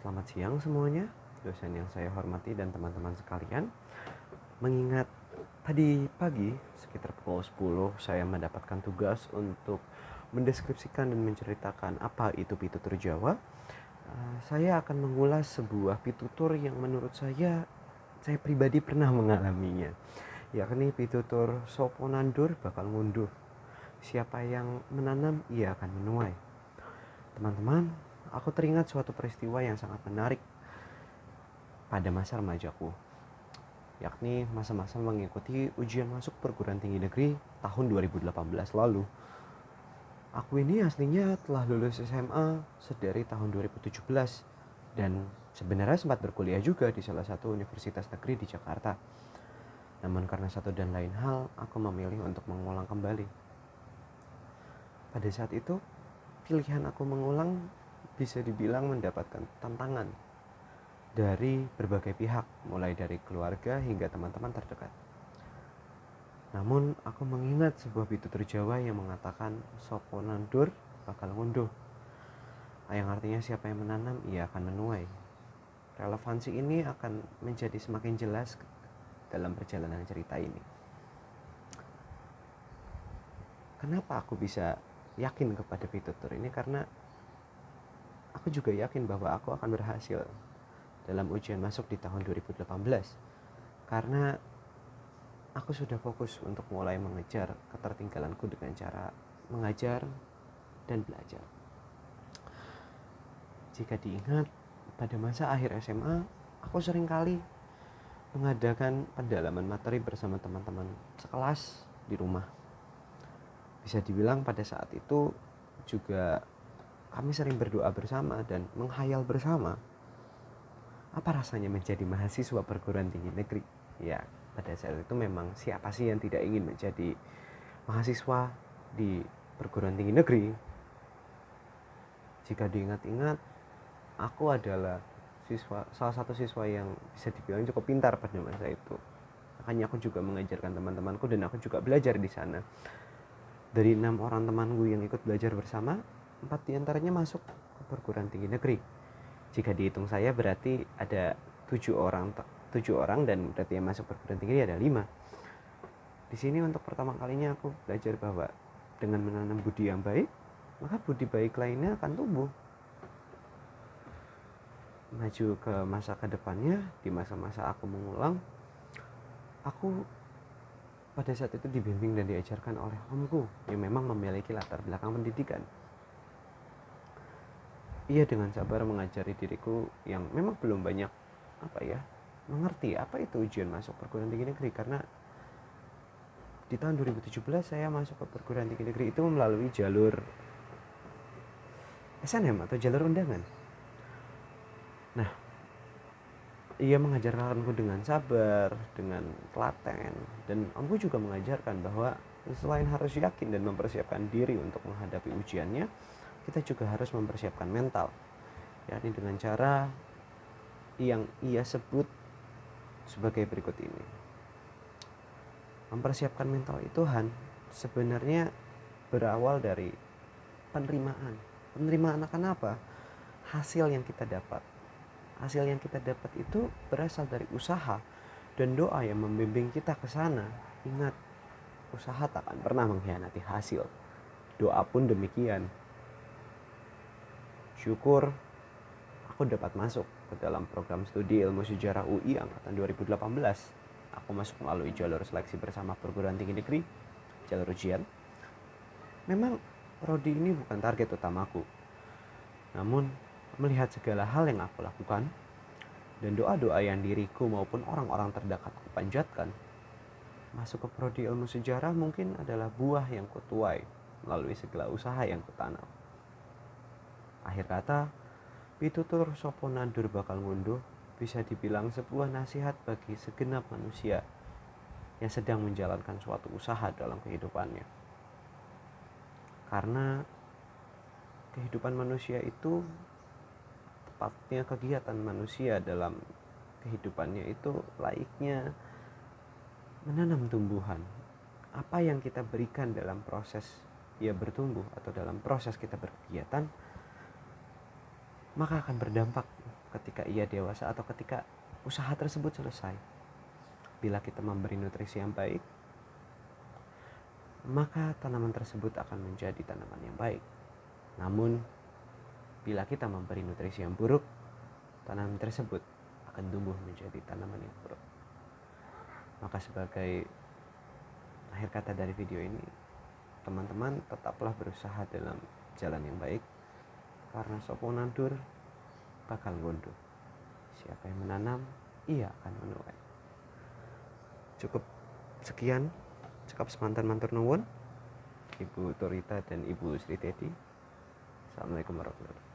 Selamat siang semuanya, dosen yang saya hormati dan teman-teman sekalian. Mengingat tadi pagi sekitar pukul 10 saya mendapatkan tugas untuk mendeskripsikan dan menceritakan apa itu pitutur Jawa. Saya akan mengulas sebuah pitutur yang menurut saya pribadi pernah mengalaminya, yakni pitutur sopo nandur bakal ngunduh. Siapa yang menanam ia akan menuai. Teman-teman, aku teringat suatu peristiwa yang sangat menarik pada masa remajaku, yakni masa-masa mengikuti ujian masuk perguruan tinggi negeri tahun 2018 lalu. Aku ini aslinya telah lulus SMA sedari tahun 2017 dan sebenarnya sempat berkuliah juga di salah satu universitas negeri di Jakarta. Namun karena satu dan lain hal, aku memilih untuk mengulang kembali. Pada saat itu, pilihan aku mengulang bisa dibilang mendapatkan tantangan dari berbagai pihak, mulai dari keluarga hingga teman-teman terdekat. Namun aku mengingat sebuah pitutur Jawa yang mengatakan sopo nandur bakal ngunduh, yang artinya siapa yang menanam ia akan menuai. Relevansi ini akan menjadi semakin jelas dalam perjalanan cerita ini. Kenapa aku bisa yakin kepada pitutur ini? Karena aku juga yakin bahwa aku akan berhasil dalam ujian masuk di tahun 2018. Karena aku sudah fokus untuk mulai mengejar ketertinggalanku dengan cara mengajar dan belajar. Jika diingat, pada masa akhir SMA, aku seringkali mengadakan pendalaman materi bersama teman-teman sekelas di rumah. Bisa dibilang pada saat itu juga kami sering berdoa bersama dan menghayal bersama apa rasanya menjadi mahasiswa perguruan tinggi negeri. Ya, pada saat itu memang siapa sih yang tidak ingin menjadi mahasiswa di perguruan tinggi negeri. Jika diingat-ingat, aku adalah salah satu siswa yang bisa dibilang cukup pintar pada masa itu. Makanya aku juga mengajarkan teman-temanku dan aku juga belajar di sana. Dari 6 orang temanku yang ikut belajar bersama, 4 diantaranya masuk ke perguruan tinggi negeri. Jika dihitung saya berarti ada 7 orang dan berarti yang masuk perguruan tinggi ada 5. Di sini untuk pertama kalinya aku belajar bahwa dengan menanam budi yang baik, maka budi baik lainnya akan tumbuh. Maju ke masa kedepannya, di masa-masa aku mengulang, aku pada saat itu dibimbing dan diajarkan oleh omku yang memang memiliki latar belakang pendidikan. Ia dengan sabar mengajari diriku yang memang belum banyak mengerti apa itu ujian masuk perguruan tinggi negeri, karena di tahun 2017 saya masuk ke perguruan tinggi negeri itu melalui jalur SNM atau jalur undangan. Nah, ia mengajarkanku dengan sabar, dengan telaten, dan omku juga mengajarkan bahwa selain harus yakin dan mempersiapkan diri untuk menghadapi ujiannya, kita juga harus mempersiapkan mental, yakni dengan cara yang ia sebut sebagai berikut ini. Mempersiapkan mental itu sebenarnya berawal dari penerimaan. Penerimaan akan apa? Hasil yang kita dapat. Hasil yang kita dapat itu berasal dari usaha dan doa yang membimbing kita ke sana. Ingat, usaha tak akan pernah mengkhianati hasil. Doa pun demikian. Syukur aku dapat masuk ke dalam program studi ilmu sejarah UI angkatan 2018. Aku masuk melalui jalur seleksi bersama perguruan tinggi negeri, jalur ujian. Memang prodi ini bukan target utamaku. Namun melihat segala hal yang aku lakukan dan doa-doa yang diriku maupun orang-orang terdekatku panjatkan, masuk ke prodi ilmu sejarah mungkin adalah buah yang kutuai melalui segala usaha yang kutanam. Akhir kata, pitutur sopo nandur bakal ngunduh bisa dibilang sebuah nasihat bagi segenap manusia yang sedang menjalankan suatu usaha dalam kehidupannya. Karena kehidupan manusia itu, tepatnya kegiatan manusia dalam kehidupannya itu layaknya menanam tumbuhan. Apa yang kita berikan dalam proses ia bertumbuh atau dalam proses kita berkegiatan, maka akan berdampak ketika ia dewasa atau ketika usaha tersebut selesai. Bila kita memberi nutrisi yang baik, maka tanaman tersebut akan menjadi tanaman yang baik. Namun, bila kita memberi nutrisi yang buruk, tanaman tersebut akan tumbuh menjadi tanaman yang buruk. Maka sebagai akhir kata dari video ini, teman-teman tetaplah berusaha dalam jalan yang baik, karena sopo nandur bakal ngunduh. Siapa yang menanam, ia akan menuai. Cukup sekian, cekap semantan mantur nuwun, Ibu Torita dan Ibu Sri Teti. Assalamualaikum warahmatullahi wabarakatuh.